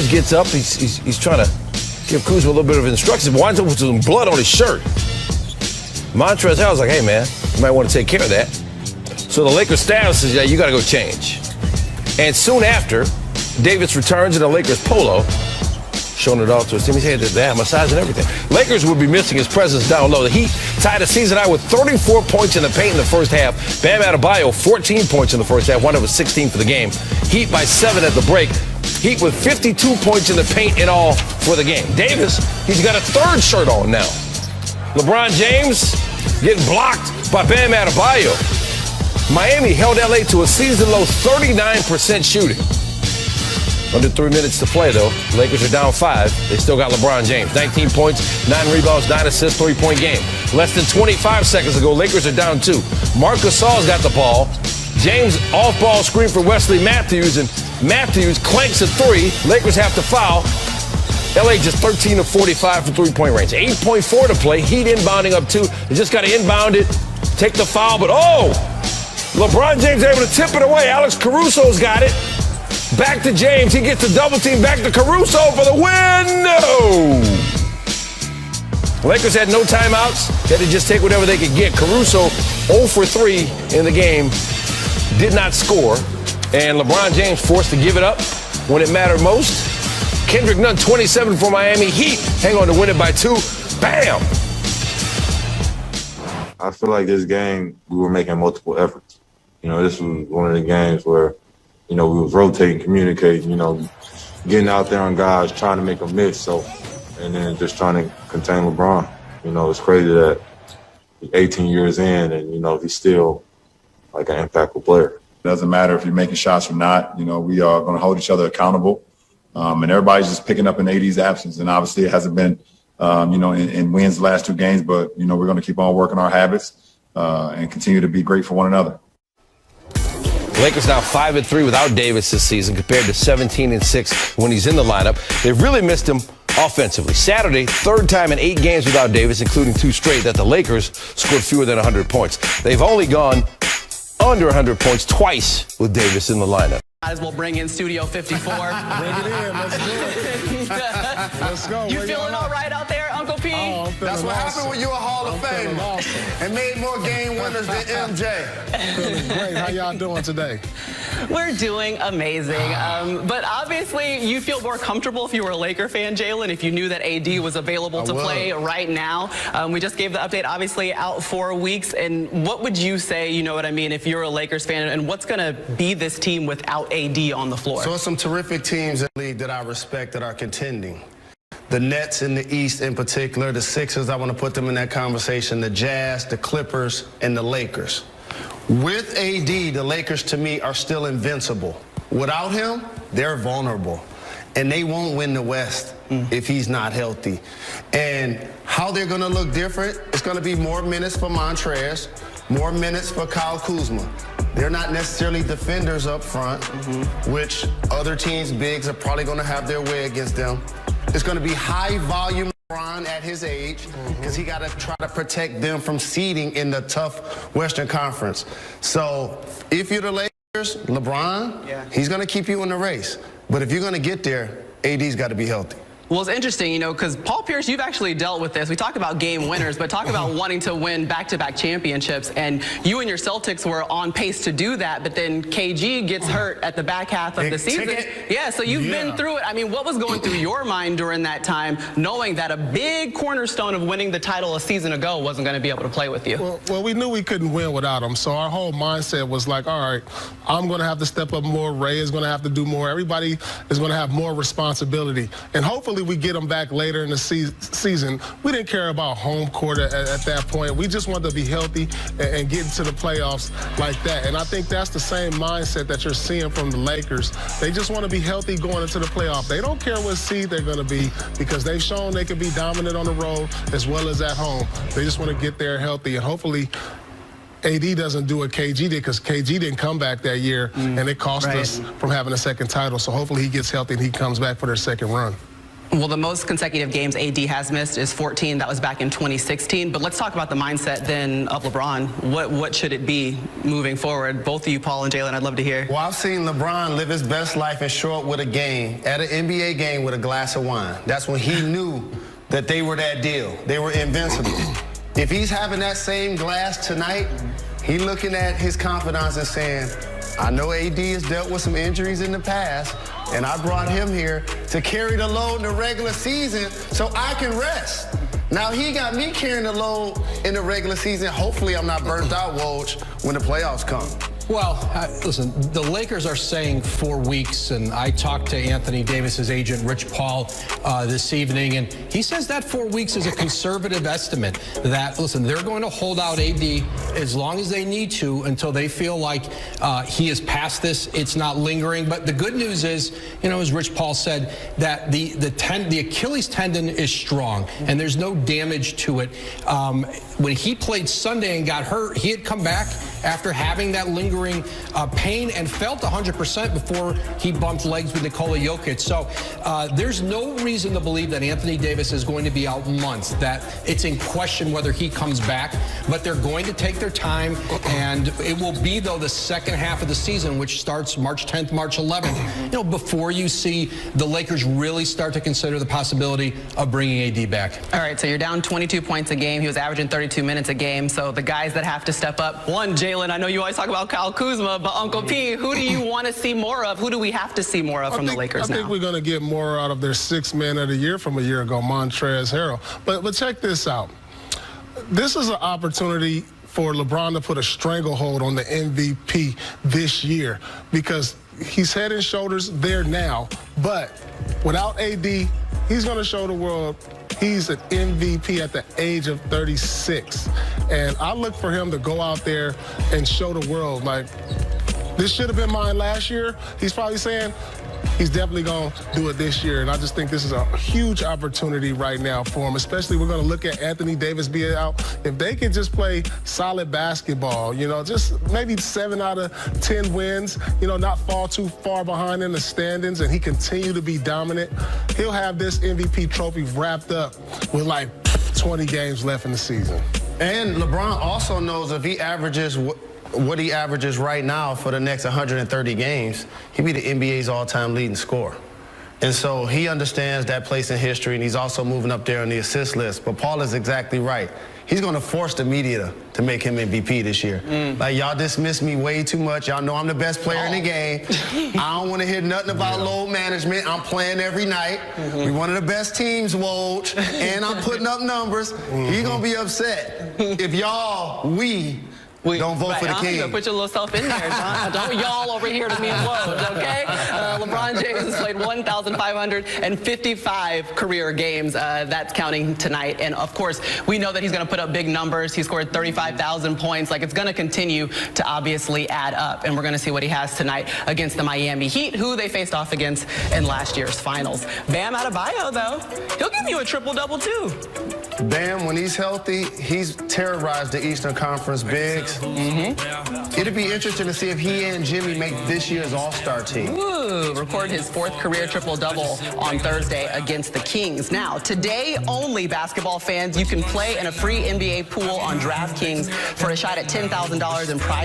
Davis gets up. He's trying to give Kuzma a little bit of instructions. Winds up with some blood on his shirt. Montrezl Harrell's like, hey, man, you might want to take care of that. So the Lakers staff says, yeah, you got to go change. And soon after, Davis returns in a Lakers polo, showing it off to his team. He had the massage and everything. Lakers would be missing his presence down low. The Heat tied the season out with 34 points in the paint in the first half. Bam Adebayo, 14 points in the first half. One of his 16 for the game. Heat by 7 at the break. Heat with 52 points in the paint in all for the game. Davis, he's got a third shirt on now. LeBron James getting blocked by Bam Adebayo. Miami held LA to a season-low 39% shooting. Under 3 minutes to play, though. Lakers are down 5. They still got LeBron James. 19 points, 9 rebounds, 9 assists, 3-point game. Less than 25 seconds ago, Lakers are down 2. Marc Gasol's got the ball. James off-ball screen for Wesley Matthews, and Matthews clanks a 3. Lakers have to foul. LA just 13 of 45 for 3-point range. 8.4 to play. Heat inbounding up 2. They just got to inbound it, take the foul, but LeBron James able to tip it away. Alex Caruso's got it. Back to James. He gets the double team. Back to Caruso for the win. No. Lakers had no timeouts. They had to just take whatever they could get. Caruso 0 for 3 in the game. Did not score. And LeBron James forced to give it up when it mattered most. Kendrick Nunn, 27 for Miami. Heat hang on to win it by 2. Bam. I feel like this game, we were making multiple efforts. This was one of the games where, we was rotating, communicating, getting out there on guys, trying to make them miss. And then just trying to contain LeBron. It's crazy that he's 18 years in and, he's still like an impactful player. It doesn't matter if you're making shots or not. We are going to hold each other accountable. And everybody's just picking up in AD's absence. And obviously it hasn't been, in wins the last 2 games, but, we're going to keep on working our habits and continue to be great for one another. Lakers now 5-3 without Davis this season compared to 17-6 when he's in the lineup. They've really missed him offensively. Saturday, 3rd time in 8 games without Davis, including 2 straight, that the Lakers scored fewer than 100 points. They've only gone under 100 points twice with Davis in the lineup. Might as well bring in Studio 54. Bring it in. Let's do it. Let's go. You feeling all right out there, Uncle P? Oh, that's what happened when you're a Hall of Famer and made more game winners than MJ. Feeling great. How y'all doing today? We're doing amazing. But obviously, you feel more comfortable if you were a Laker fan, Jalen, if you knew that AD was available to play right now. We just gave the update, obviously, out 4 weeks. And what would you say, if you're a Lakers fan, and what's going to be this team without AD on the floor? So it's some terrific teams in the league that I respect that are contending. The Nets in the East in particular, the Sixers, I want to put them in that conversation, the Jazz, the Clippers, and the Lakers. With AD, the Lakers, to me, are still invincible. Without him, they're vulnerable. And they won't win the West if he's not healthy. And how they're going to look different, it's going to be more minutes for Montrezl, more minutes for Kyle Kuzma. They're not necessarily defenders up front, which other teams' bigs are probably going to have their way against them. It's going to be high volume LeBron at his age because he got to try to protect them from seeding in the tough Western Conference. So if you're the Lakers, LeBron, he's going to keep you in the race. But if you're going to get there, AD's got to be healthy. Well, it's interesting, because Paul Pierce, you've actually dealt with this. We talk about game winners, but talk about wanting to win back-to-back championships. And you and your Celtics were on pace to do that, but then KG gets hurt at the back half of the season. Yeah, so you've been through it. What was going through your mind during that time, knowing that a big cornerstone of winning the title a season ago wasn't going to be able to play with you? Well, we knew we couldn't win without him, so our whole mindset was like, all right, I'm going to have to step up more. Ray is going to have to do more. Everybody is going to have more responsibility. And hopefully we get them back later in the season. We didn't care about home court at that point. We just wanted to be healthy and get into the playoffs like that. And I think that's the same mindset that you're seeing from the Lakers. They just want to be healthy going into the playoff. They don't care what seed they're going to be because they've shown they can be dominant on the road as well as at home. They just want to get there healthy, and hopefully AD doesn't do what KG did, because KG didn't come back that year, and it cost us from having a second title. So hopefully he gets healthy and he comes back for their second run. Well, the most consecutive games AD has missed is 14. That was back in 2016. But let's talk about the mindset then of LeBron. What should it be moving forward? Both of you, Paul and Jalen, I'd love to hear. Well, I've seen LeBron live his best life and show up with a game, at an NBA game with a glass of wine. That's when he knew that they were that deal. They were invincible. If he's having that same glass tonight, he looking at his confidants and saying, I know AD has dealt with some injuries in the past, and I brought him here to carry the load in the regular season so I can rest. Now he got me carrying the load in the regular season. Hopefully I'm not burnt out, Woj, when the playoffs come. Well, listen, the Lakers are saying 4 weeks, and I talked to Anthony Davis's agent, Rich Paul, this evening, and he says that 4 weeks is a conservative estimate. That, listen, they're going to hold out AD as long as they need to until they feel like he is past this. It's not lingering. But the good news is, you know, as Rich Paul said, that the Achilles tendon is strong, and there's no damage to it. When he played Sunday and got hurt, he had come back after having that lingering pain and felt 100% before he bumped legs with Nikola Jokic. So there's no reason to believe that Anthony Davis is going to be out months, that it's in question whether he comes back. But they're going to take their time, and it will be, though, the second half of the season, which starts March 10th, March 11th, you know, before you see the Lakers really start to consider the possibility of bringing AD back. All right, so you're down 22 points a game. He was averaging 32 minutes a game. So the guys that have to step up, one, Jalen, I know you always talk about Kyle Kuzma, but Uncle P, who do you want to see more of? Who do we have to see more of from the Lakers now? I think we're going to get more out of their sixth man of the year from a year ago, Montrezl Harrell. But check this out. This is an opportunity for LeBron to put a stranglehold on the MVP this year because he's head and shoulders there now. But without AD, he's going to show the world he's an MVP at the age of 36. And I look for him to go out there and show the world, like, this should have been mine last year. He's probably saying he's definitely going to do it this year. And I just think this is a huge opportunity right now for him, especially we're going to look at Anthony Davis being out. If they can just play solid basketball, you know, just maybe 7 out of 10 wins, you know, not fall too far behind in the standings, and he continue to be dominant, he'll have this MVP trophy wrapped up with like 20 games left in the season. And LeBron also knows if he averages what he averages right now for the next 130 games, he'd be the NBA's all-time leading scorer. And so he understands that place in history, and he's also moving up there on the assist list. But Paul is exactly right. He's going to force the media to make him MVP this year. Like, y'all dismiss me way too much. Y'all know I'm the best player in the game. I don't want to hear nothing about load management. I'm playing every night. We one of the best teams, Woj, and I'm putting up numbers. He's going to be upset if y'all, don't vote for the king. You put your little self in there, John. Don't y'all over here to me and Woj, okay? LeBron James has played 1,555 career games. That's counting tonight. And, of course, we know that he's going to put up big numbers. He scored 35,000 points. Like, it's going to continue to obviously add up. And we're going to see what he has tonight against the Miami Heat, who they faced off against in last year's finals. Bam Adebayo, though, he'll give you a triple-double, too. Bam, when he's healthy, he's terrorized the Eastern Conference bigs. It'll be interesting to see if he and Jimmy make this year's All-Star team. Ooh, record his 4th career triple-double on Thursday against the Kings. Now, today only, basketball fans, you can play in a free NBA pool on DraftKings for a shot at $10,000 in prize